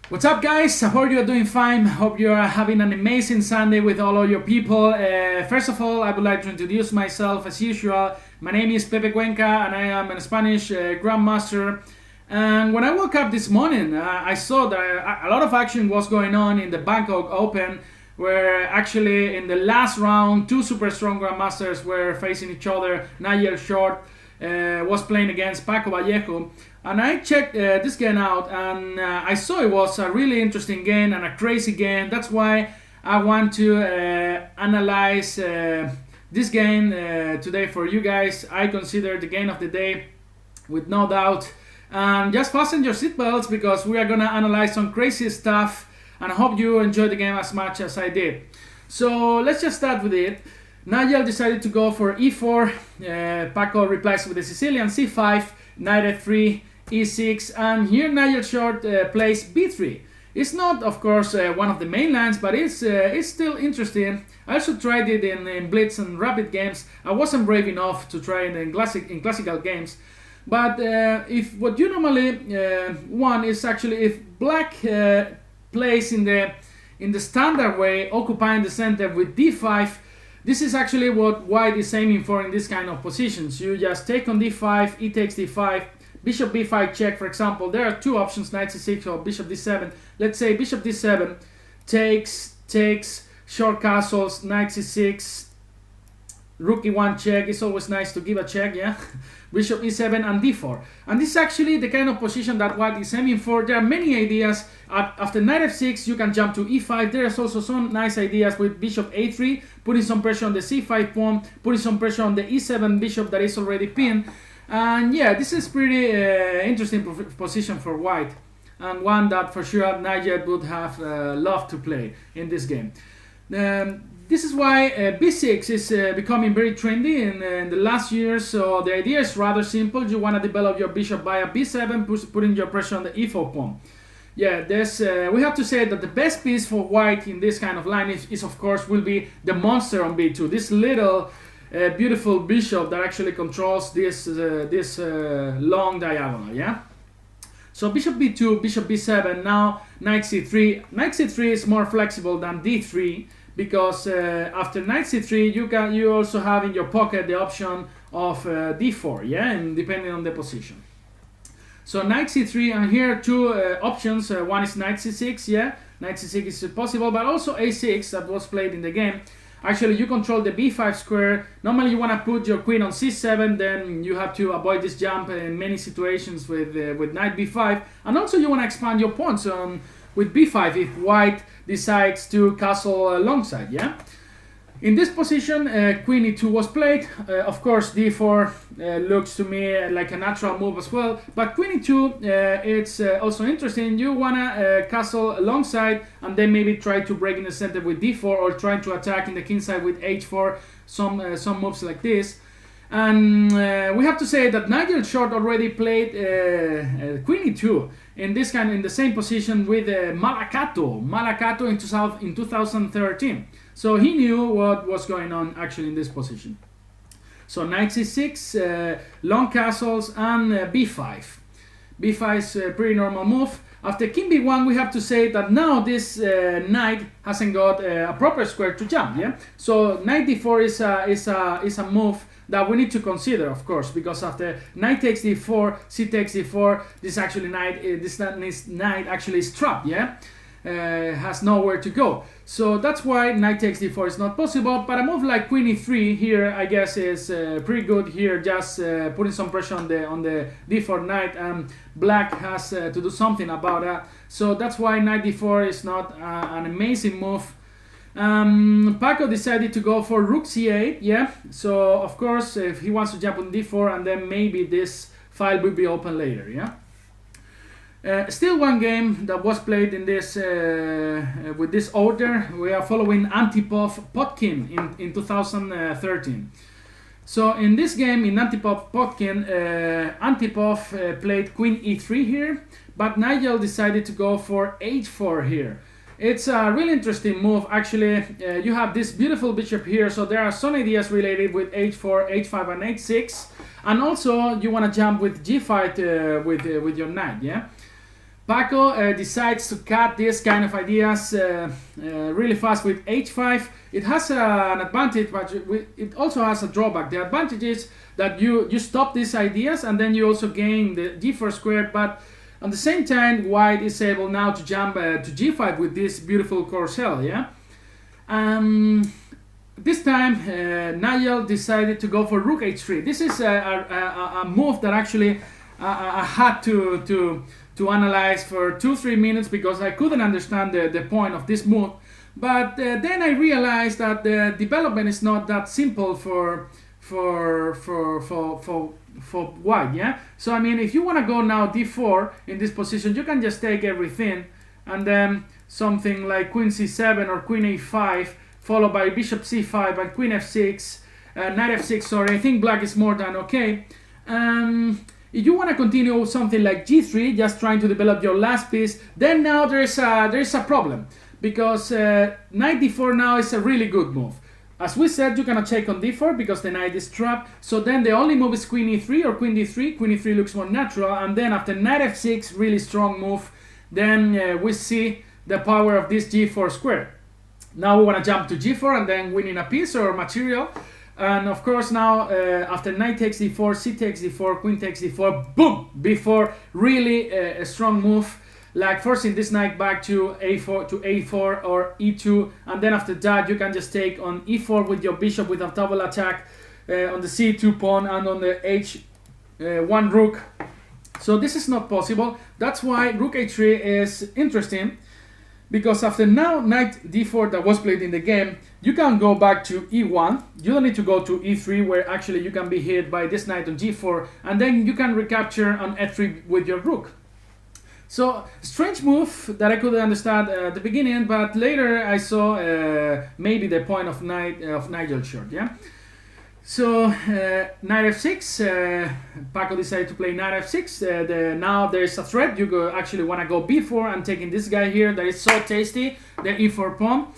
What's up, guys? I hope you're doing fine. Hope you're having an amazing Sunday with all of your people. First of all, I would like to introduce myself as usual. My name is Pepe Cuenca and I am a Spanish Grandmaster. And when I woke up this morning, I saw that a lot of action was going on in the Bangkok Open, where actually in the last round, two super strong Grandmasters were facing each other. Nigel Short was playing against Paco Vallejo. And I checked this game out and I saw it was a really interesting game and a crazy game. That's why I want to analyze this game today for you guys. I consider the game of the day with no doubt. And just fasten your seatbelts because we are gonna analyze some crazy stuff, and I hope you enjoy the game as much as I did. So let's just start with it. Nigel decided to go for e4. Paco replies with the Sicilian c5, knight f3, e6, and here Nigel Short plays b3. It's not, of course, one of the main lines, but it's still interesting. I also tried it in blitz and rapid games. I wasn't brave enough to try it in classical games. But if what you normally want is actually if black plays in the standard way, occupying the center with d5, this is actually what white is aiming for in this kind of positions. You just take on d5, e takes d5, bishop b5 check, for example. There are two options, knight c6 or bishop d7. Let's say bishop d7 takes, short castles, knight c6, rook e1 check. It's always nice to give a check, yeah. Bishop e7 and d4. And this is actually the kind of position that white is aiming for. There are many ideas. After knight f6, you can jump to e5. There's also some nice ideas with bishop a3, putting some pressure on the c5 pawn, putting some pressure on the e7 bishop that is already pinned. And yeah, this is pretty interesting position for white, and one that for sure Nigel would have loved to play in this game. This is why b6 is becoming very trendy in the last years. So the idea is rather simple. You want to develop your bishop via b7, putting your pressure on the e4 pawn. Yeah, there's we have to say that the best piece for white in this kind of line is of course will be the monster on b2. This little beautiful bishop that actually controls this long diagonal. Yeah. So bishop b2, bishop b7. Now knight c3. Knight c3 is more flexible than d3. Because after knight c3, you also have in your pocket the option of d4, yeah, and depending on the position. So knight c3, and here two options. One is knight c6, yeah, knight c6 is possible, but also a6 that was played in the game. Actually, you control the b5 square. Normally, you want to put your queen on c7, then you have to avoid this jump in many situations with knight b5, and also you want to expand your pawns with b5 if white decides to castle alongside, yeah. In this position, queen e2 was played. Of course, d4 looks to me like a natural move as well. But queen e2, it's also interesting. You wanna castle alongside and then maybe try to break in the center with d4 or try to attack in the king side with h4. Some moves like this. And we have to say that Nigel Short already played queen e2 in the same position with Malacato in 2013. So he knew what was going on actually in this position. So knight c6, long castles, and b5. b5 is a pretty normal move. After king b1, we have to say that now this knight hasn't got a proper square to jump. Yeah. So knight d4 is a move that we need to consider, of course, because after knight takes d4, c takes d4, this knight actually is trapped. Yeah. Has nowhere to go. So that's why knight takes d4 is not possible. But a move like queen e3 here, I guess, is pretty good here. Just putting some pressure on the d4 knight, and black has to do something about that. So that's why knight d4 is not an amazing move. Paco decided to go for rook c8. Yeah. So of course, if he wants to jump on d4, and then maybe this file will be open later. Yeah. Still one game that was played in this with this order. We are following Antipov-Potkin in 2013. So in this game, in Antipov-Potkin, Antipov played queen e3 here, but Nigel decided to go for h4 here. It's a really interesting move. Actually, you have this beautiful bishop here, so there are some ideas related with h4, h5, and h6, and also you want to jump with g5 with your knight, yeah. Paco decides to cut these kind of ideas really fast with h5. It has an advantage, but it also has a drawback. The advantage is that you stop these ideas and then you also gain the g4 squared, but at the same time white is able now to jump to g5 with this beautiful corcel, yeah? This time Nigel decided to go for rook h3. This is a move that actually I had to analyze for 2-3 minutes because I couldn't understand the point of this move. But then I realized that the development is not that simple for white, yeah? So I mean, if you want to go now d4 in this position, you can just take everything and then something like queen c7 or queen a5 followed by bishop c5 and queen f6, knight f6, sorry. I think black is more than okay. If you want to continue something like g3, just trying to develop your last piece, then now there's a problem, because knight d4 now is a really good move. As we said, you cannot check on d4 because the knight is trapped, so then the only move is queen e3 or queen d3. Queen e3 looks more natural, and then after knight f6, really strong move, then we see the power of this g4 square. Now we want to jump to g4 and then winning a piece or material. And of course now after knight takes d4, c takes d4, queen takes d4, boom! Before really a strong move, like forcing this knight back to a4 or e2, and then after that you can just take on e4 with your bishop with a double attack on the c2 pawn and on the h1 rook. So this is not possible. That's why rook h3 is interesting, because after now knight d4 that was played in the game, you can go back to e1. You don't need to go to e3, where actually you can be hit by this knight on g4, and then you can recapture on f3 with your rook. So strange move that I couldn't understand at the beginning, but later I saw maybe the point of Nigel short, yeah. So knight f6, Paco decided to play knight f6. Now there's a threat. You actually want to go b4 and taking this guy here that is so tasty, the e4 pawn.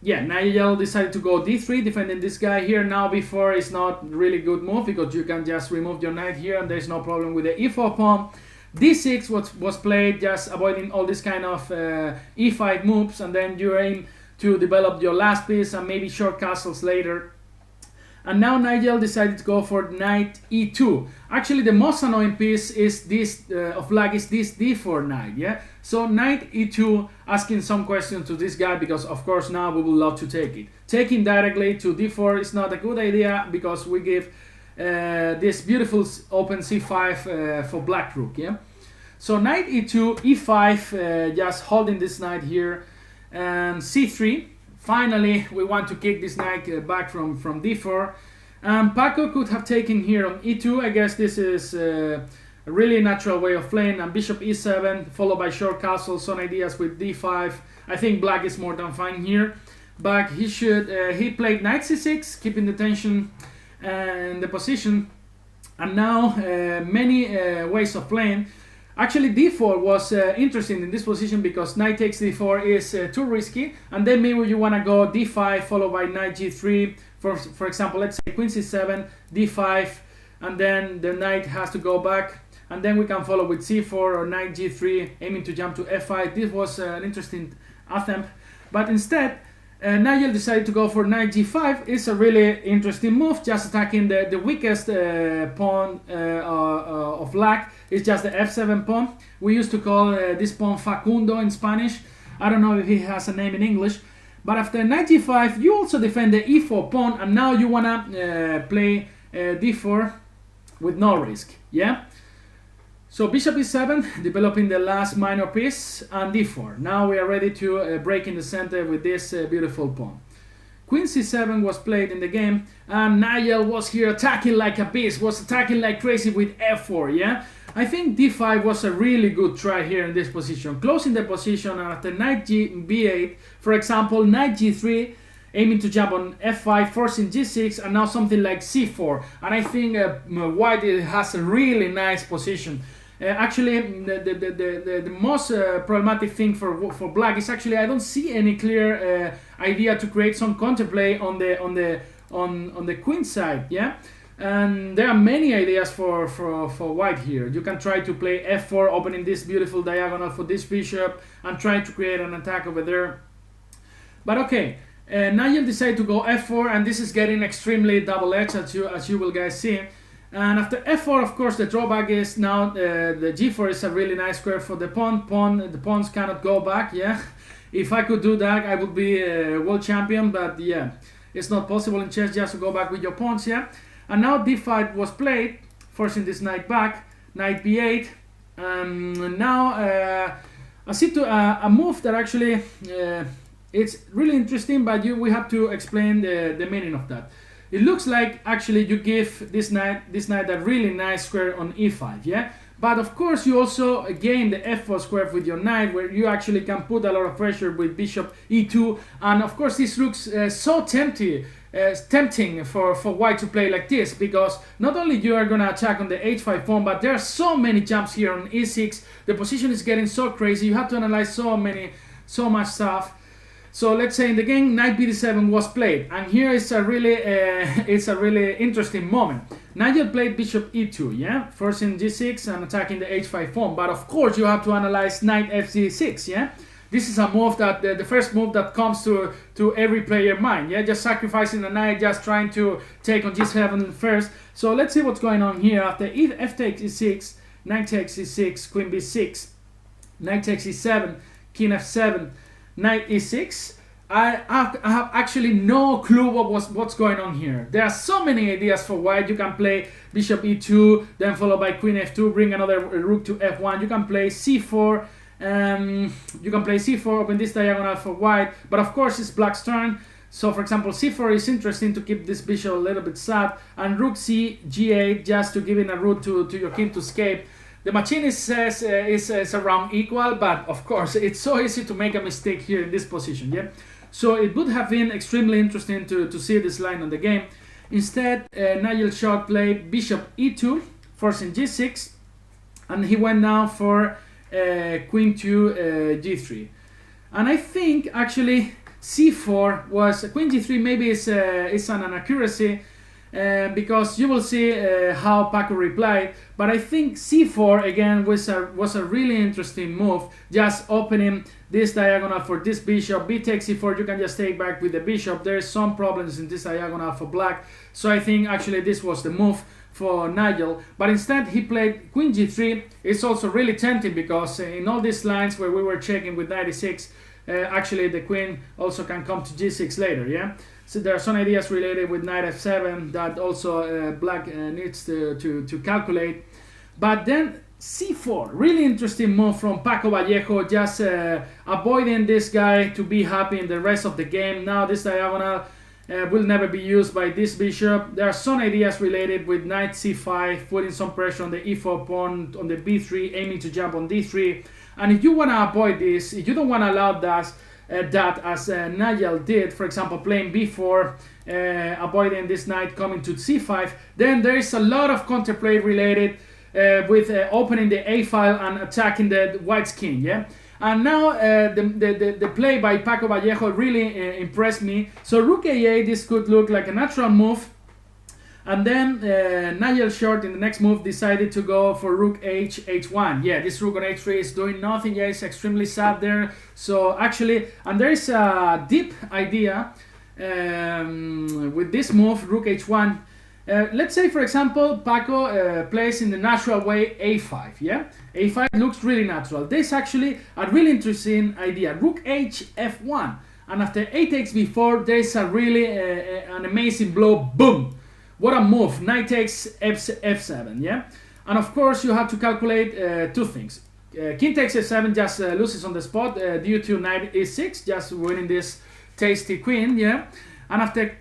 Yeah, Nigel decided to go d3, defending this guy here. Now b4 is not really good move because you can just remove your knight here and there's no problem with the e4 pawn. d6 was played, just avoiding all this kind of e5 moves, and then you aim to develop your last piece and maybe short castles later. And now Nigel decided to go for knight e2. Actually, the most annoying piece is this of black is this d4 knight, yeah? So knight e2, asking some questions to this guy, because of course now we would love to take it. Taking directly to d4 is not a good idea, because we give this beautiful open c5 for black rook, yeah? So knight e2, e5, just holding this knight here, and c3. Finally, we want to kick this knight back from d4. Paco could have taken here on e2. I guess this is a really natural way of playing. And bishop e7, followed by short castle, some ideas with d5. I think black is more than fine here. But he played knight c6, keeping the tension and the position. And now many ways of playing. Actually, d4 was interesting in this position because knight takes d4 is too risky, and then maybe you want to go d5 followed by knight g3. For example, let's say queen c7, d5, and then the knight has to go back, and then we can follow with c4 or knight g3, aiming to jump to f5. This was an interesting attempt, but instead Nigel decided to go for knight g5. It's a really interesting move, just attacking the weakest pawn of black. It's just the f7 pawn. We used to call this pawn Facundo in Spanish. I don't know if he has a name in English. But after knight g5, you also defend the e4 pawn, and now you wanna play d4 with no risk, yeah? So bishop e7, developing the last minor piece, and d4. Now we are ready to break in the center with this beautiful pawn. Queen c7 was played in the game, and Nigel was here attacking like a beast, was attacking like crazy with f4, yeah? I think d5 was a really good try here in this position, closing the position, and after knight b8, for example, knight g3, aiming to jump on f5, forcing g6, and now something like c4. And I think white has a really nice position. Actually, the most problematic thing for black is actually I don't see any clear idea to create some counterplay on the queen side. Yeah, And there are many ideas for white here. You can try to play f4, opening this beautiful diagonal for this bishop and try to create an attack over there. But okay, Nigel decided to go f4, and this is getting extremely double-edged, as you will guys see. And after f4, of course, the drawback is now the g4 is a really nice square for the pawn. The pawns cannot go back, yeah. If I could do that, I would be a world champion, but yeah, it's not possible in chess just to go back with your pawns, yeah. And now d5 was played, forcing this knight back, knight b8. Now I see a move that actually it's really interesting, but we have to explain the meaning of that. It looks like actually you give this knight a really nice square on e5, yeah. But of course you also gain the f4 square with your knight, where you actually can put a lot of pressure with bishop e2, and of course this looks so tempting for white to play like this, because not only you are gonna attack on the h5 pawn, but there are so many jumps here on e6. The position is getting so crazy. You have to analyze so much stuff. So let's say in the game, knight b7 was played, and here is a really interesting moment. Nigel played bishop e2, yeah, forcing g6 and attacking the h5 pawn. But of course, you have to analyze knight fg6, yeah. This is a move that the first move that comes to every player mind, yeah, just sacrificing the knight, just trying to take on g7 first. So let's see what's going on here. After f takes e6, knight takes e6, queen b6, knight takes e7, king f7, knight e6. I have actually no clue what's going on here. There are so many ideas for white. You can play bishop e2, then followed by queen f2, bring another rook to f1. You can play c4. You can play c4, open this diagonal for white, but of course it's black's turn. So for example, c4 is interesting to keep this bishop a little bit sad, and rook c, g8, just to give in a route to your king to escape. The machine says is around equal, but of course it's so easy to make a mistake here in this position, yeah. So it would have been extremely interesting to see this line on the game. Instead, Nigel Short played bishop e2, forcing g6, and he went now for queen to g3. And I think actually c4 was queen g3 maybe is an inaccuracy, because you will see how Paco replied. But I think c4 again was a really interesting move, just opening this diagonal for this bishop. B takes c4, you can just take back with the bishop. There is some problems in this diagonal for black, so I think actually this was the move for Nigel. But instead he played queen g3. It's also really tempting, because in all these lines where we were checking with 96, actually the queen also can come to g6 later, yeah. So there are some ideas related with knight f7 that also black needs to calculate. But then c4, really interesting move from Paco Vallejo, just avoiding this guy to be happy in the rest of the game. Now this diagonal will never be used by this bishop. There are some ideas related with knight c5, putting some pressure on the e4 pawn, on the b3, aiming to jump on d3. And if you want to avoid this, if you don't want to allow that as Nigel did, for example, playing b4, avoiding this knight coming to c5, then there is a lot of counterplay related with opening the a file and attacking the white's king, yeah. And now the play by Paco Vallejo really impressed me. So rook a8, this could look like a natural move. And then Nigel Short in the next move decided to go for rook h1. Yeah, this rook on h3 is doing nothing. Yeah, it's extremely sad there. So actually, and there is a deep idea with this move, rook h1. Let's say, for example, Paco plays in the natural way a5, yeah? a5 looks really natural. There's actually a really interesting idea, rook h f1. And after a takes b4, there's a really an amazing blow, boom! What a move, knight takes f7, yeah? And of course, you have to calculate two things. King takes f7 just loses on the spot due to knight e6, just winning this tasty queen, yeah? And after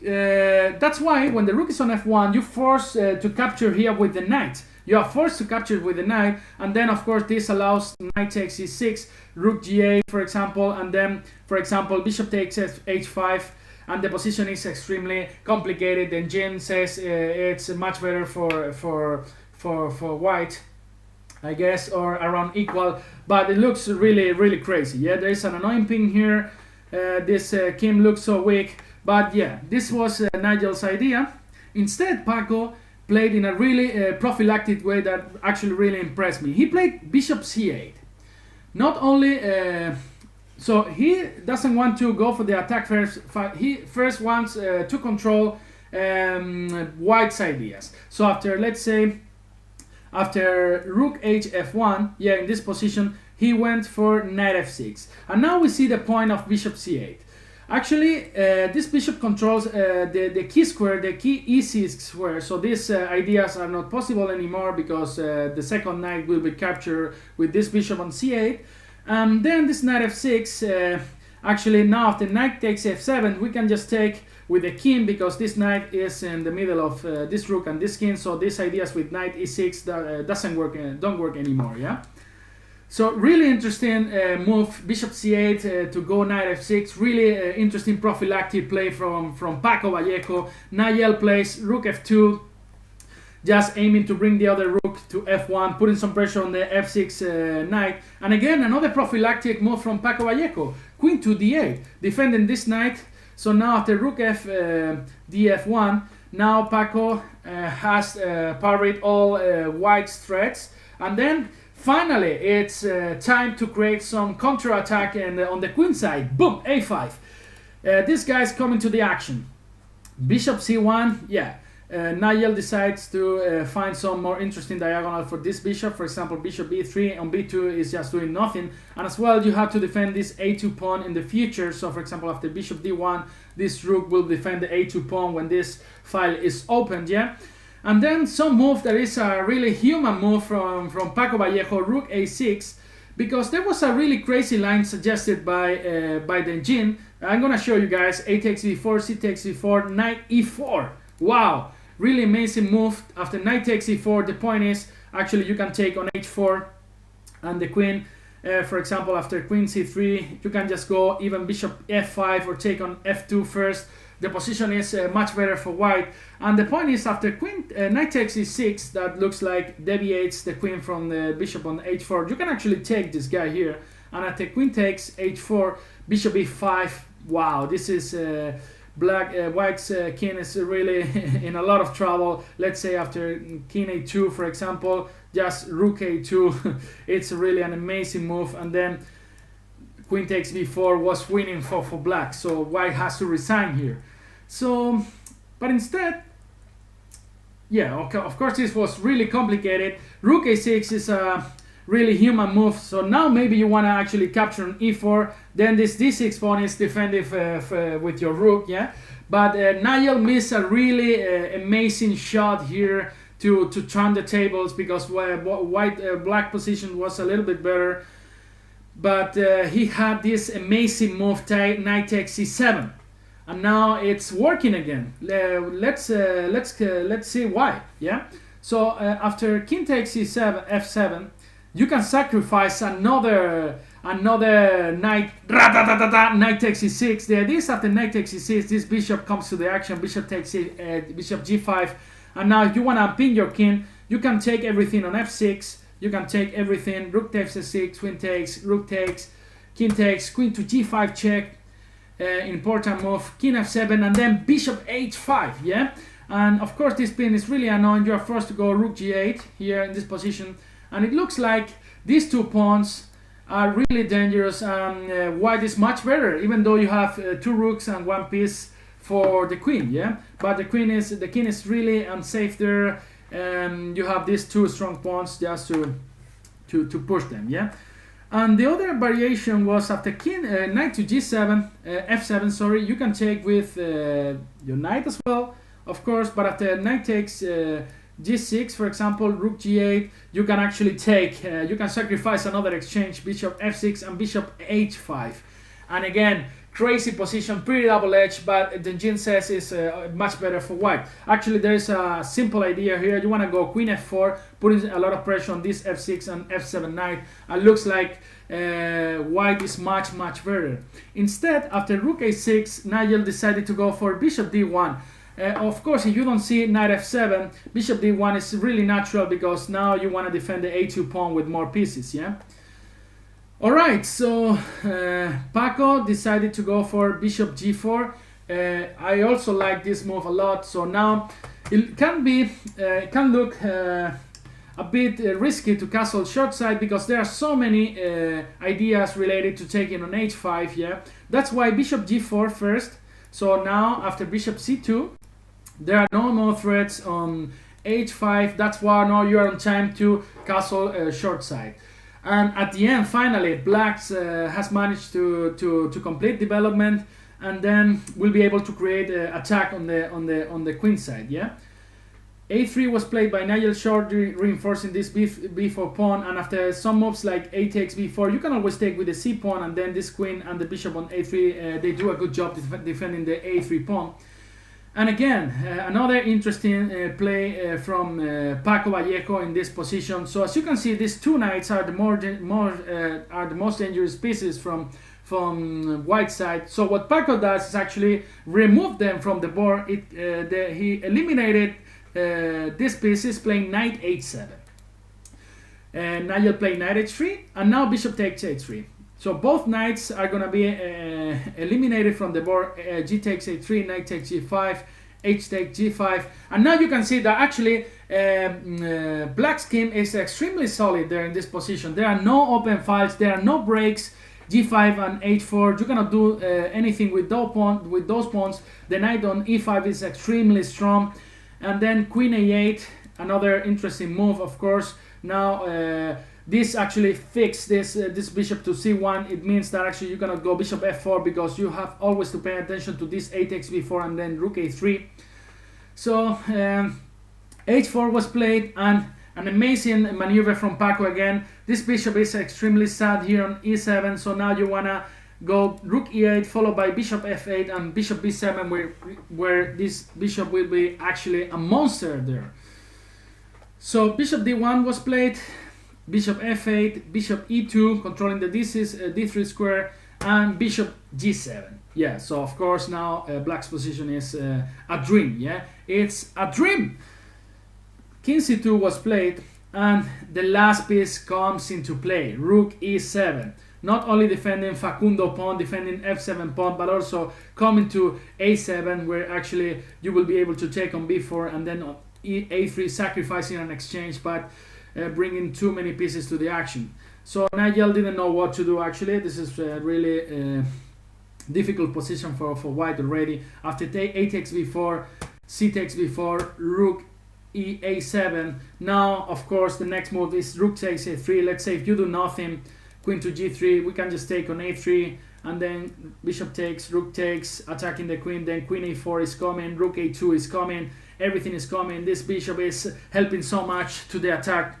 that's why when the rook is on f1, you force to capture here with the knight. You are forced to capture with the knight, and then of course this allows knight takes e6, rook g8, for example, and then, for example, bishop takes h5, and the position is extremely complicated. And Jim says it's much better for white, I guess, or around equal, but it looks really crazy. Yeah, there is an annoying ping here. This Kim looks so weak. But yeah, this was Nigel's idea. Instead, Paco played in a really prophylactic way that actually really impressed me. He played bishop c8. Not only so he doesn't want to go for the attack first. He first wants to control white's ideas. So after, let's say, after rook h f1, yeah, in this position, he went for knight f6. And now we see the point of bishop c8. Actually, this bishop controls the key square, the key e6 square, so these ideas are not possible anymore because the second knight will be captured with this bishop on c8. Then this knight f6, actually now after knight takes f7, we can just take with the king because this knight is in the middle of this rook and this king, so these ideas with knight e6 don't work anymore, yeah? So really interesting move, bishop c8 to go knight f6. Really interesting prophylactic play from Paco Vallejo. Nigel plays rook f2, just aiming to bring the other rook to f1, putting some pressure on the f6 knight. And again, another prophylactic move from Paco Vallejo, queen to d8, defending this knight. So now after rook f df1, now Paco has parried all white's threats, and then finally, it's time to create some counter-attack on the queen side. Boom, a5. This guy's coming to the action. Bishop c1, yeah. Nigel decides to find some more interesting diagonal for this bishop. For example, bishop b3 on b2 is just doing nothing. And as well, you have to defend this a2 pawn in the future. So for example, after bishop d1, this rook will defend the a2 pawn when this file is opened, yeah. And then some move that is a really human move from Paco Vallejo, rook a6, because there was a really crazy line suggested by the engine. I'm gonna show you guys. A takes b4, c takes b4, knight e4. Wow, really amazing move. After knight takes e4, the point is actually you can take on h4 and the queen. For example, after queen c3, you can just go even bishop f5 or take on f2 first. The position is much better for white, and the point is after queen knight takes e6, that looks like deviates the queen from the bishop on h4. You can actually take this guy here, and after queen takes h4, bishop e5. Wow, this is white's king is really in a lot of trouble. Let's say after king a2, for example, just rook a2. It's really an amazing move, and then queen takes b4 was winning for black, so white has to resign here. So, but instead, yeah, okay, of course this was really complicated. Rook a6 is a really human move, so now maybe you want to actually capture an e4, then this d6 pawn is defensive with your rook, yeah. But Nigel missed a really amazing shot here to turn the tables, because black position was a little bit better. But he had this amazing move, knight takes c7, and now it's working again. Let's see why. Yeah. So after king takes c7, f7, you can sacrifice another knight. Knight takes c6. The idea is after knight takes c6, this bishop comes to the action. Bishop takes bishop g5, and now if you want to pin your king, you can take everything on f6. You can take everything, rook takes f6, queen takes, rook takes, king takes, queen to g5 check, important move, king f7, and then bishop h5, yeah? And of course this pin is really annoying. You are forced to go rook g8 here in this position, and it looks like these two pawns are really dangerous, and white is much better, even though you have two rooks and one piece for the queen, yeah? But the king is really unsafe there. You have these two strong pawns just to push them, yeah. And the other variation was after king knight to g7, f7, sorry. You can take with your knight as well, of course. But after knight takes g6, for example, rook g8, you can actually take. You can sacrifice another exchange, bishop f6 and bishop h5, and again. Crazy position, pretty double-edged, but the engine says is much better for white. Actually, there is a simple idea here. You want to go queen f4, putting a lot of pressure on this f6 and f7 knight. It looks like white is much better. Instead, after rook a6, Nigel decided to go for bishop d1. Of course, if you don't see knight f7, bishop d1 is really natural, because now you want to defend the a2 pawn with more pieces, yeah? Alright, so Paco decided to go for bishop g4. I also like this move a lot. So now it can look a bit risky to castle short side because there are so many ideas related to taking on h5. Yeah, that's why bishop g4 first. So now after bishop c2, there are no more threats on h5. That's why now you are on time to castle short side. And at the end, finally, blacks has managed to complete development, and then will be able to create an attack on the queen side. Yeah. A3 was played by Nigel Short, reinforcing this b4 pawn, and after some moves like a takes b4, you can always take with the c pawn, and then this queen and the bishop on a3, they do a good job defending the a3 pawn. And again, another interesting play from Paco Vallejo in this position. So as you can see, these two knights are the most dangerous pieces from white side. So what Paco does is actually remove them from the board. He eliminated these pieces playing knight h7. Nigel played knight h3, and now bishop takes h3. So both knights are going to be eliminated from the board. G takes a3, knight takes g5, h takes g5. And now you can see that actually black's scheme is extremely solid there in this position. There are no open files, there are no breaks. g5 and h4, you cannot do anything with those pawns. The knight on e5 is extremely strong. And then queen a8, another interesting move, of course. Now this actually fixed this bishop to c1. It means that actually you cannot go bishop f4 because you have always to pay attention to this a takes b4 and then rook a3. So h4 was played, and an amazing maneuver from Paco again. This bishop is extremely sad here on e7, so now you wanna go rook e8 followed by bishop f8 and bishop b7, where this bishop will be actually a monster there. So bishop d1 was played, bishop f8, bishop e2, controlling the d3 square, and bishop g7. Yeah, so of course now black's position is a dream. Yeah, it's a dream. King c2 was played, and the last piece comes into play, rook e7. Not only defending Facundo pawn, defending f7 pawn, but also coming to a7, where actually you will be able to take on b4 and then on a3, sacrificing an exchange, but bringing too many pieces to the action. So Nigel didn't know what to do actually. This is really difficult position for white already. After a takes b4, c takes b4, rook a7. Now of course the next move is rook takes a3. Let's say if you do nothing, queen to g3, we can just take on a3, and then bishop takes, rook takes, attacking the queen, then queen a4 is coming, rook a2 is coming, everything is coming. This bishop is helping so much to the attack.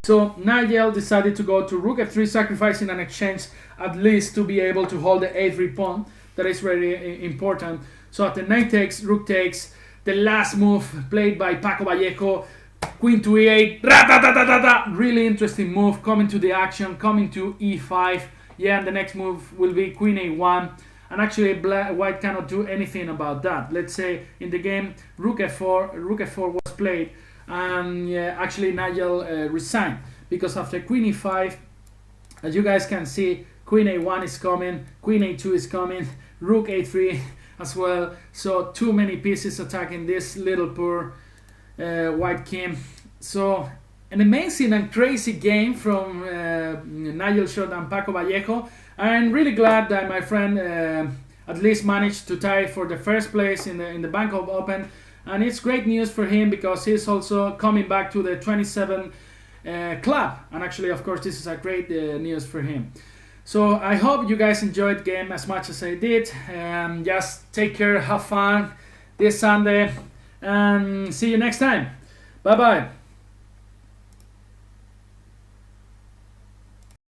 So Nigel decided to go to rook f3, sacrificing an exchange at least to be able to hold the a3 pawn. That is very important. So after knight takes, rook takes, the last move played by Paco Vallejo, queen to e8, really interesting move, coming to the action, coming to e5. Yeah, and the next move will be queen a1, and actually white cannot do anything about that. Let's say in the game rook f4 was played, and yeah, actually Nigel resigned, because after queen e5, as you guys can see, queen a1 is coming, queen a2 is coming, rook a3 as well. So too many pieces attacking this little poor white king. So an amazing and crazy game from Nigel Short and Paco Vallejo. I'm really glad that my friend at least managed to tie for the first place in the Bangkok Open, and it's great news for him because he's also coming back to the 27 club, and actually of course this is a great news for him. So I hope you guys enjoyed the game as much as I did. Just take care, have fun this Sunday, and see you next time. Bye bye.